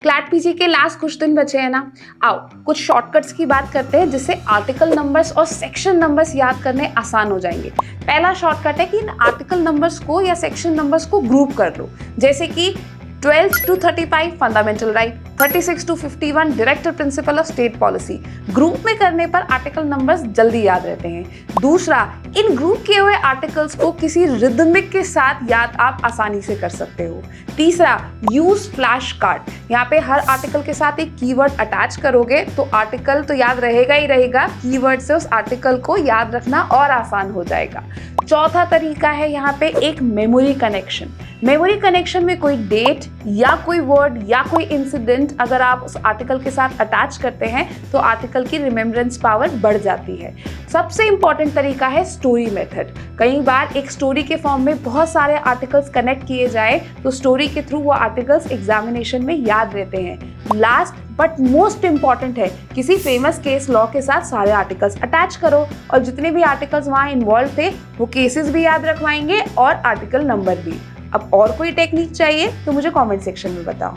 CLAT PG के last कुछ दिन बचे हैं ना। आओ कुछ शॉर्टकट्स की बात करते हैं जिससे आर्टिकल नंबर्स और सेक्शन नंबर्स याद करने आसान हो जाएंगे। पहला शॉर्टकट है कि इन आर्टिकल नंबर्स को या सेक्शन नंबर्स को ग्रुप कर लो, जैसे कि 12 to 35 fundamental right, 36 to 51 director principle of state policy. Group में करने पर आर्टिकल नंबर्स जल्दी याद रहते हैं। दूसरा, इन ग्रुप किए हुए आर्टिकल्स को किसी रिदमिक के साथ याद आप आसानी से कर सकते हो। तीसरा, यूज फ्लैश कार्ड। यहाँ पे हर आर्टिकल के साथ एक कीवर्ड अटैच करोगे तो आर्टिकल तो याद रहेगा ही रहेगा, कीवर्ड से उस आर्टिकल को याद रखना और आसान हो जाएगा। चौथा तरीका है यहाँ पे एक मेमोरी कनेक्शन। मेमोरी कनेक्शन में कोई डेट या कोई वर्ड या कोई इंसिडेंट अगर आप उस आर्टिकल के साथ अटैच करते हैं तो आर्टिकल की रिमेम्बरेंस पावर बढ़ जाती है। सबसे इंपॉर्टेंट तरीका है स्टोरी मेथड। कई बार एक स्टोरी के फॉर्म में बहुत सारे आर्टिकल्स कनेक्ट किए जाए तो स्टोरी के थ्रू वो आर्टिकल्स एग्जामिनेशन में याद रहते हैं। लास्ट बट मोस्ट इंपॉर्टेंट है, किसी फेमस केस लॉ के साथ सारे आर्टिकल्स अटैच करो और जितने भी आर्टिकल्स वहाँ इन्वॉल्व थे वो केसेस भी याद रखवाएंगे और आर्टिकल नंबर भी। अब और कोई टेक्निक चाहिए तो मुझे कमेंट सेक्शन में बताओ।